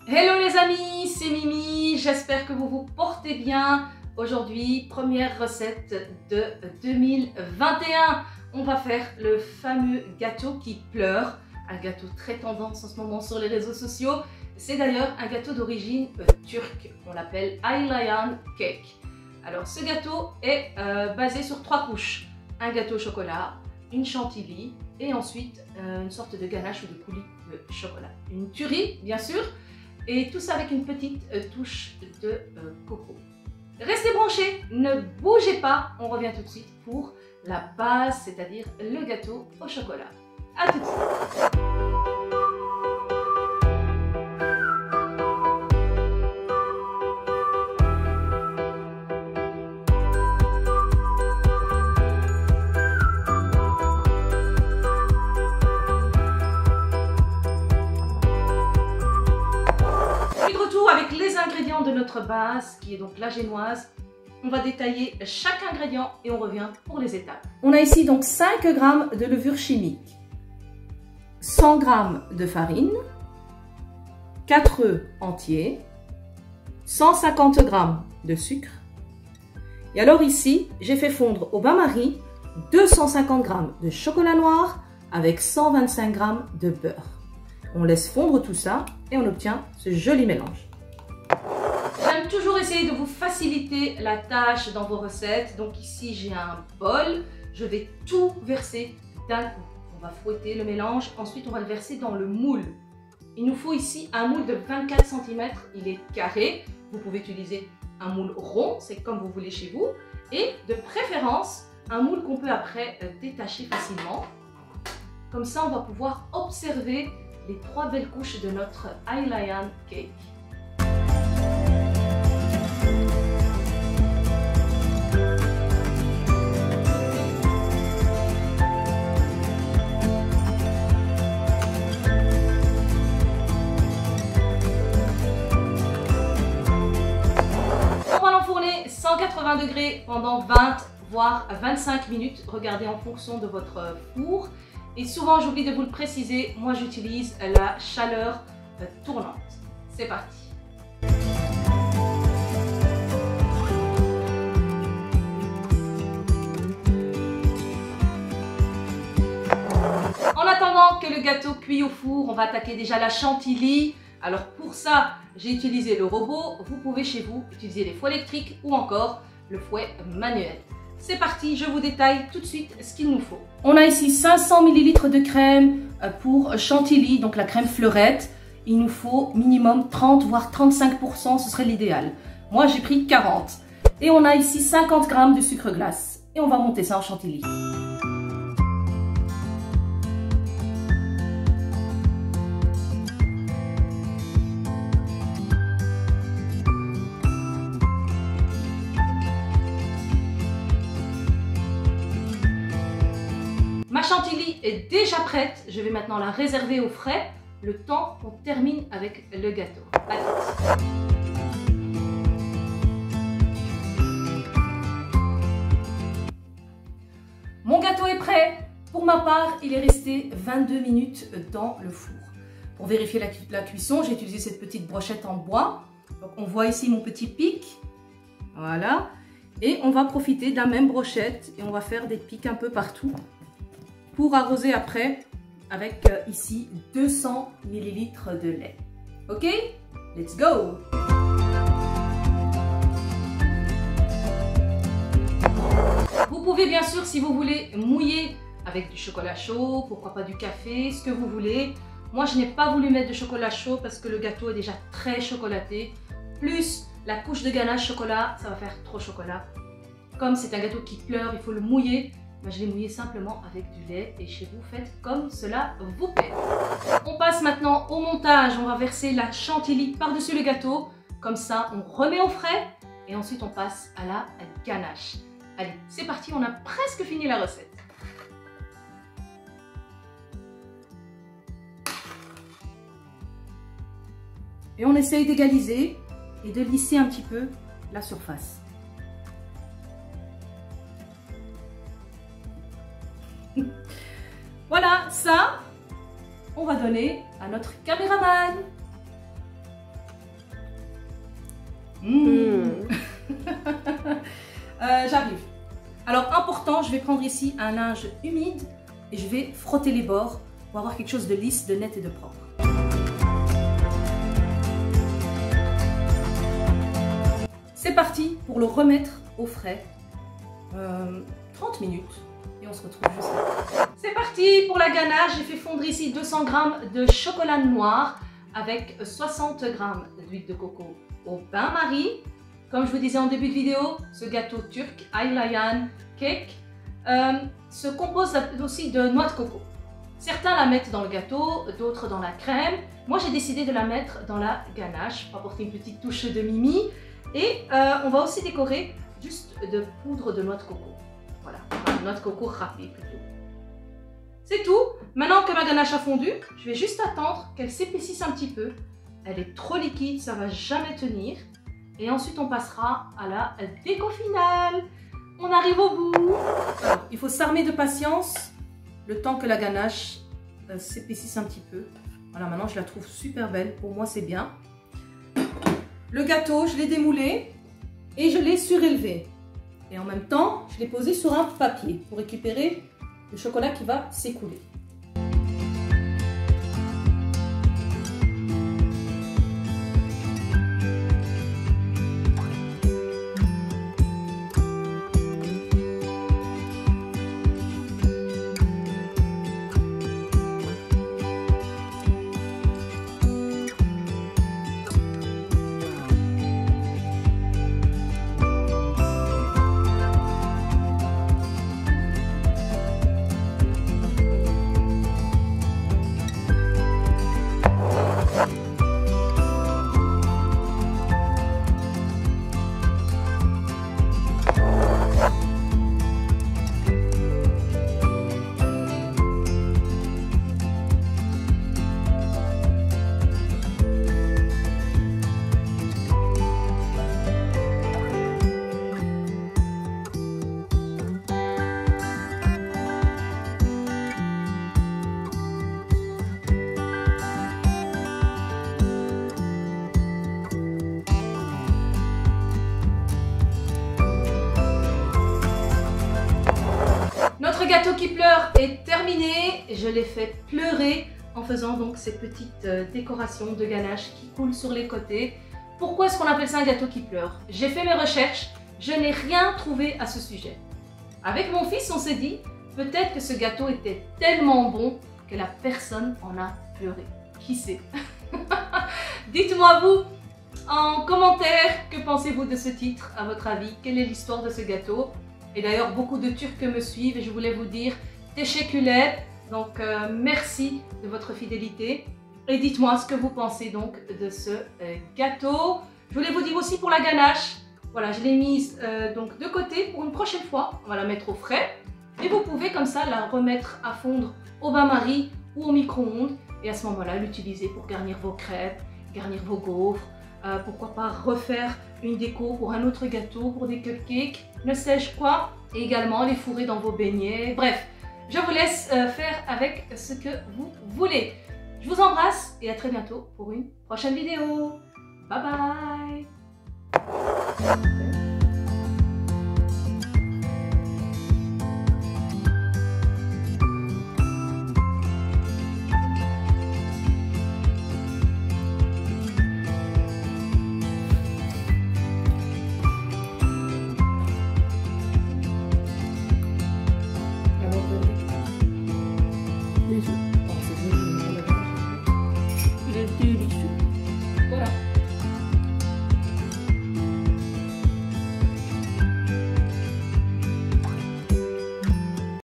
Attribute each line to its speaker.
Speaker 1: Hello les amis, c'est Mimi, j'espère que vous vous portez bien. Aujourd'hui, première recette de 2021. On va faire le fameux gâteau qui pleure, un gâteau très tendance en ce moment sur les réseaux sociaux. C'est d'ailleurs un gâteau d'origine turque, on l'appelle Aylayan Cake. Alors ce gâteau est basé sur 3 couches. Un gâteau au chocolat, une chantilly et ensuite une sorte de ganache ou de coulis de chocolat. Une tuerie bien sûr. Et tout ça avec une petite touche de coco. Restez branchés, ne bougez pas, on revient tout de suite pour la base, c'est-à-dire le gâteau au chocolat. A tout de suite. Avec les ingrédients de notre base, qui est donc la génoise, on va détailler chaque ingrédient et on revient pour les étapes. On a ici donc 5 g de levure chimique, 100 g de farine, 4 œufs entiers, 150 g de sucre. Et alors ici, j'ai fait fondre au bain-marie 250 g de chocolat noir avec 125 g de beurre. On laisse fondre tout ça et on obtient ce joli mélange. J'aime toujours essayer de vous faciliter la tâche dans vos recettes. Donc ici, j'ai un bol. Je vais tout verser d'un coup. On va fouetter le mélange. Ensuite, on va le verser dans le moule. Il nous faut ici un moule de 24 cm. Il est carré. Vous pouvez utiliser un moule rond. C'est comme vous voulez chez vous. Et de préférence, un moule qu'on peut après détacher facilement. Comme ça, on va pouvoir observer les 3 belles couches de notre Aylayan Cake. On va l'enfourner 180 degrés pendant 20 voire 25 minutes. Regardez en fonction de votre four. Et souvent, j'oublie de vous le préciser, moi j'utilise la chaleur tournante. C'est parti. En attendant que le gâteau cuit au four, on va attaquer déjà la chantilly. Alors pour ça, j'ai utilisé le robot. Vous pouvez chez vous utiliser les fouets électriques ou encore le fouet manuel. C'est parti, je vous détaille tout de suite ce qu'il nous faut. On a ici 500 ml de crème pour chantilly, donc la crème fleurette. Il nous faut minimum 30 voire 35%, ce serait l'idéal. Moi j'ai pris 40. Et on a ici 50 g de sucre glace. Et on va monter ça en chantilly. Ma chantilly est déjà prête, je vais maintenant la réserver au frais, le temps qu'on termine avec le gâteau. Allez. Mon gâteau est prêt. Pour ma part, il est resté 22 minutes dans le four. Pour vérifier la cuisson, j'ai utilisé cette petite brochette en bois. Donc on voit ici mon petit pic. Voilà. Et on va profiter de la même brochette et on va faire des pics un peu partout. Pour arroser après avec ici 200 ml de lait. Ok? Let's go! Vous pouvez bien sûr, si vous voulez, mouiller avec du chocolat chaud, pourquoi pas du café, ce que vous voulez. Moi, je n'ai pas voulu mettre de chocolat chaud parce que le gâteau est déjà très chocolaté. Plus la couche de ganache chocolat, ça va faire trop chocolat. Comme c'est un gâteau qui pleure, il faut le mouiller. Moi, je l'ai mouillé simplement avec du lait et chez vous, faites comme cela vous plaît. On passe maintenant au montage. On va verser la chantilly par-dessus le gâteau. Comme ça, on remet au frais et ensuite on passe à la ganache. Allez, c'est parti, on a presque fini la recette. Et on essaye d'égaliser et de lisser un petit peu la surface. Voilà, ça, on va donner à notre caméraman. J'arrive. Alors important, je vais prendre ici un linge humide et je vais frotter les bords pour avoir quelque chose de lisse, de net et de propre. C'est parti pour le remettre au frais. 30 minutes et on se retrouve juste après. C'est parti pour la ganache. J'ai fait fondre ici 200 g de chocolat noir avec 60 g d'huile de coco au bain-marie. Comme je vous disais en début de vidéo, ce gâteau turc, Aylayan Cake, se compose aussi de noix de coco. Certains la mettent dans le gâteau, d'autres dans la crème. Moi, j'ai décidé de la mettre dans la ganache pour apporter une petite touche de mimi. Et on va aussi décorer juste de poudre de noix de coco. Voilà, noix de coco râpée plutôt. C'est tout. Maintenant que ma ganache a fondu, je vais juste attendre qu'elle s'épaississe un petit peu. Elle est trop liquide, ça ne va jamais tenir. Et ensuite, on passera à la déco finale. On arrive au bout. Alors, il faut s'armer de patience le temps que la ganache s'épaississe un petit peu. Voilà, maintenant, je la trouve super belle. Pour moi, c'est bien. Le gâteau, je l'ai démoulé et je l'ai surélevé. Et en même temps, je l'ai posé sur un papier pour récupérer le chocolat qui va s'écouler. Notre gâteau qui pleure est terminé. Je l'ai fait pleurer en faisant donc ces petites décorations de ganache qui coulent sur les côtés. Pourquoi est-ce qu'on appelle ça un gâteau qui pleure? J'ai fait mes recherches, je n'ai rien trouvé à ce sujet. Avec mon fils, on s'est dit, peut-être que ce gâteau était tellement bon que la personne en a pleuré. Qui sait? Dites-moi vous en commentaire, que pensez-vous de ce titre à votre avis? Quelle est l'histoire de ce gâteau? Et d'ailleurs, beaucoup de Turcs me suivent et je voulais vous dire teşekkürler. Donc, merci de votre fidélité. Et dites-moi ce que vous pensez donc de ce gâteau. Je voulais vous dire aussi pour la ganache. Voilà, je l'ai mise donc de côté pour une prochaine fois. On va la mettre au frais. Et vous pouvez comme ça la remettre à fondre au bain-marie ou au micro-ondes. Et à ce moment-là, l'utiliser pour garnir vos crêpes, garnir vos gaufres. Pourquoi pas refaire une déco pour un autre gâteau, pour des cupcakes, ne sais-je quoi. Et également les fourrer dans vos beignets. Bref, je vous laisse faire avec ce que vous voulez. Je vous embrasse et à très bientôt pour une prochaine vidéo. Bye bye.